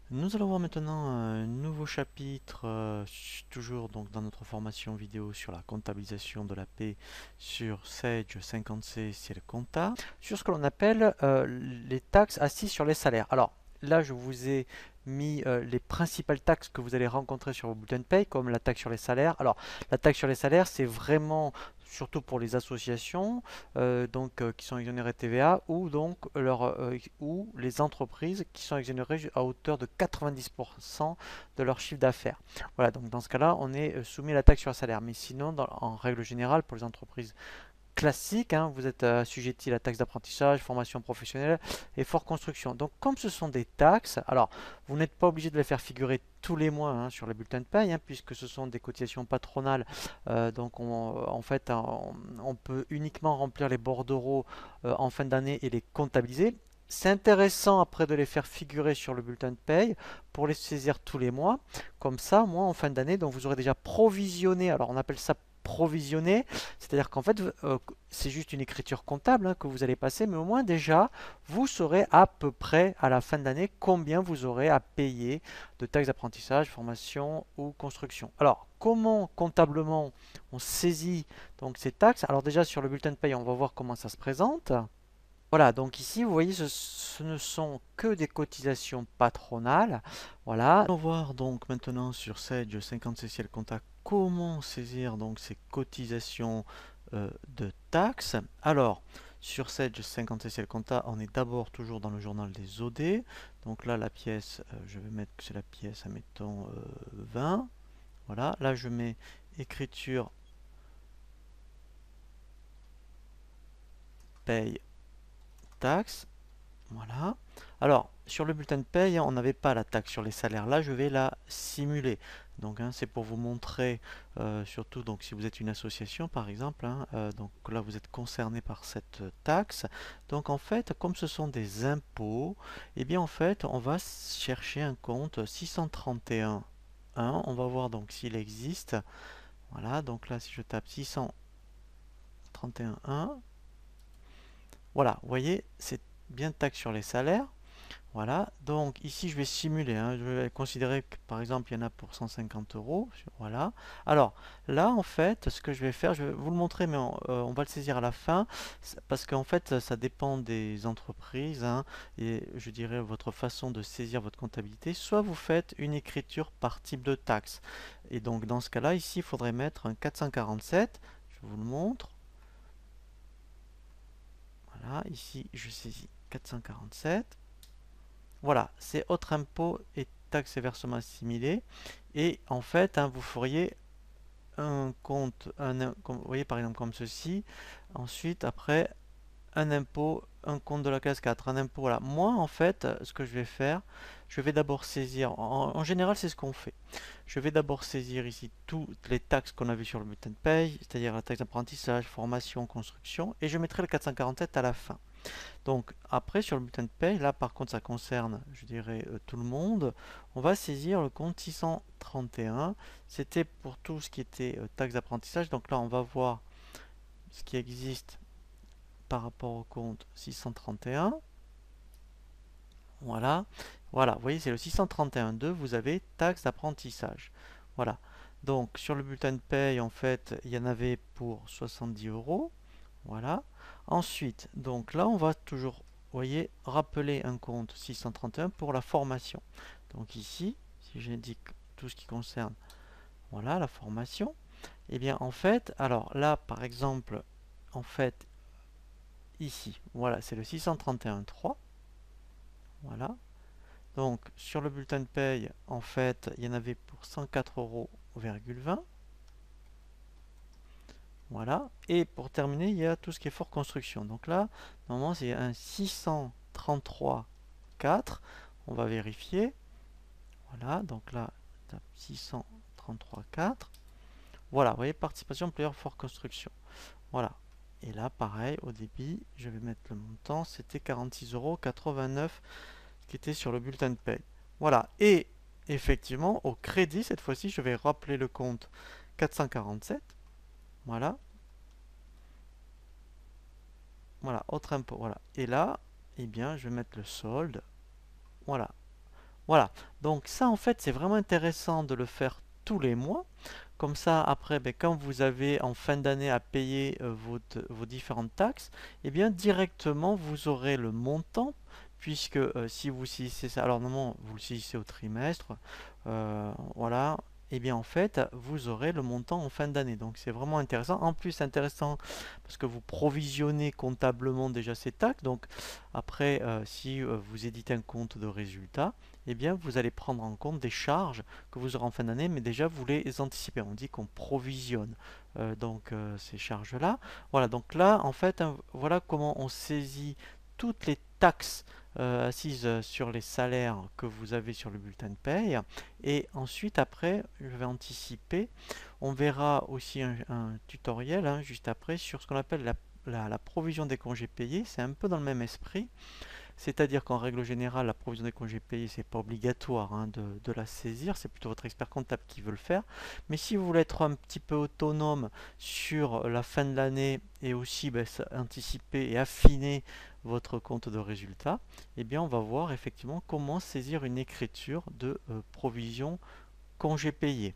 Nous allons voir maintenant un nouveau chapitre, toujours donc dans notre formation vidéo sur la comptabilisation de la paie sur Sage 50C Ciel Compta, sur ce que l'on appelle les taxes assises sur les salaires. Alors là, je vous ai mis les principales taxes que vous allez rencontrer sur vos bulletins de paie, comme la taxe sur les salaires. Alors, la taxe sur les salaires, c'est vraiment surtout pour les associations qui sont exonérées de TVA ou les entreprises qui sont exonérées à hauteur de 90% de leur chiffre d'affaires. Voilà, donc dans ce cas-là, on est soumis à la taxe sur le salaire. Mais sinon, en règle générale, pour les entreprises classique, hein, vous êtes assujetti à la taxe d'apprentissage, formation professionnelle et fort construction. Donc comme ce sont des taxes, alors vous n'êtes pas obligé de les faire figurer tous les mois hein, sur les bulletins de paye, hein, puisque ce sont des cotisations patronales. En fait, on peut uniquement remplir les bordereaux en fin d'année et les comptabiliser. C'est intéressant après de les faire figurer sur le bulletin de paye pour les saisir tous les mois. Comme ça, moi, en fin d'année, donc vous aurez déjà provisionné. Alors on appelle ça provisionner, c'est-à-dire qu'en fait, c'est juste une écriture comptable hein, que vous allez passer, mais au moins déjà, vous saurez à peu près à la fin de l'année combien vous aurez à payer de taxes d'apprentissage, formation ou construction. Alors, comment comptablement on saisit donc ces taxes? Alors déjà sur le bulletin de paye, on va voir comment ça se présente. Voilà, donc ici, vous voyez, ce ne sont que des cotisations patronales. Voilà. On va voir donc maintenant sur Sage 50 CCL Compta comment saisir donc ces cotisations de taxes. Alors, sur Sage 50 CCL Compta, on est d'abord toujours dans le journal des OD. Donc là, la pièce, je vais mettre que c'est la pièce, admettons 20. Voilà, là je mets écriture paye taxe. Voilà. Alors, sur le bulletin de paye, on n'avait pas la taxe sur les salaires. Là, je vais la simuler. Donc, hein, c'est pour vous montrer, surtout donc si vous êtes une association, par exemple, hein, donc là, vous êtes concerné par cette taxe. Donc, en fait, comme ce sont des impôts, eh bien, en fait, on va chercher un compte 631. On va voir donc s'il existe. Voilà. Donc là, si je tape 631. Voilà. Vous voyez, c'est bien taxe sur les salaires. Voilà, donc ici je vais simuler, hein. Je vais considérer que par exemple il y en a pour 150 euros. Voilà. Alors là en fait, ce que je vais faire, je vais vous le montrer, mais on va le saisir à la fin, parce qu'en fait ça dépend des entreprises, hein, et je dirais votre façon de saisir votre comptabilité. Soit vous faites une écriture par type de taxe, et donc dans ce cas-là, ici il faudrait mettre un 447, je vous le montre. Voilà, ici je saisis 447. Voilà, c'est autre impôt et taxes et versements assimilés. Et en fait, hein, vous feriez un compte, vous voyez par exemple comme ceci. Ensuite, après, un impôt, un compte de la classe 4, un impôt. Voilà. Moi, en fait, ce que je vais faire, je vais d'abord saisir, en général, c'est ce qu'on fait. Je vais d'abord saisir ici toutes les taxes qu'on a vues sur le bulletin de paye, c'est-à-dire la taxe d'apprentissage, formation, construction, et je mettrai le 447 à la fin. Donc après sur le bulletin de paye, là par contre ça concerne, je dirais, tout le monde. On va saisir le compte 631. C'était pour tout ce qui était taxe d'apprentissage. Donc là on va voir ce qui existe par rapport au compte 631. Voilà. Voilà, vous voyez c'est le 631.2, vous avez taxe d'apprentissage. Voilà. Donc sur le bulletin de paye, en fait, il y en avait pour 70 euros. Voilà. Ensuite, donc là, on va toujours, vous voyez, rappeler un compte 631 pour la formation. Donc ici, si j'indique tout ce qui concerne, voilà, la formation, et bien en fait, alors là, par exemple, en fait, ici, voilà, c'est le 631.3. Voilà. Donc sur le bulletin de paye, en fait, il y en avait pour 104 euros. Voilà. Et pour terminer, il y a tout ce qui est fort construction. Donc là, normalement, c'est un 633,4. On va vérifier. Voilà. Donc là, 633,4. Voilà. Vous voyez, participation employeur fort construction. Voilà. Et là, pareil, au débit, je vais mettre le montant. C'était 46,89 € qui était sur le bulletin de paye. Voilà. Et effectivement, au crédit, cette fois-ci, je vais rappeler le compte 447. Voilà. Voilà, autre impôt. Voilà. Et là, eh bien, je vais mettre le solde. Voilà. Voilà, donc ça en fait c'est vraiment intéressant de le faire tous les mois. Comme ça, après, ben, quand vous avez en fin d'année à payer vos différentes taxes, eh bien directement vous aurez le montant, puisque si vous saisissez ça, alors normalement vous le saisissez au trimestre, voilà, eh bien en fait vous aurez le montant en fin d'année. Donc c'est vraiment intéressant. En plus intéressant parce que vous provisionnez comptablement déjà ces taxes. Donc après, si vous éditez un compte de résultat, eh bien vous allez prendre en compte des charges que vous aurez en fin d'année, mais déjà vous les anticipez. On dit qu'on provisionne ces charges-là. Voilà, donc là, en fait, hein, voilà comment on saisit toutes les taxes assises sur les salaires que vous avez sur le bulletin de paye. Et ensuite, après, je vais anticiper. On verra aussi un tutoriel hein, juste après sur ce qu'on appelle la provision des congés payés. C'est un peu dans le même esprit. C'est-à-dire qu'en règle générale, la provision des congés payés, c'est pas obligatoire hein, de la saisir, c'est plutôt votre expert comptable qui veut le faire. Mais si vous voulez être un petit peu autonome sur la fin de l'année et aussi ben, anticiper et affiner votre compte de résultat, eh bien on va voir effectivement comment saisir une écriture de provision congés payés.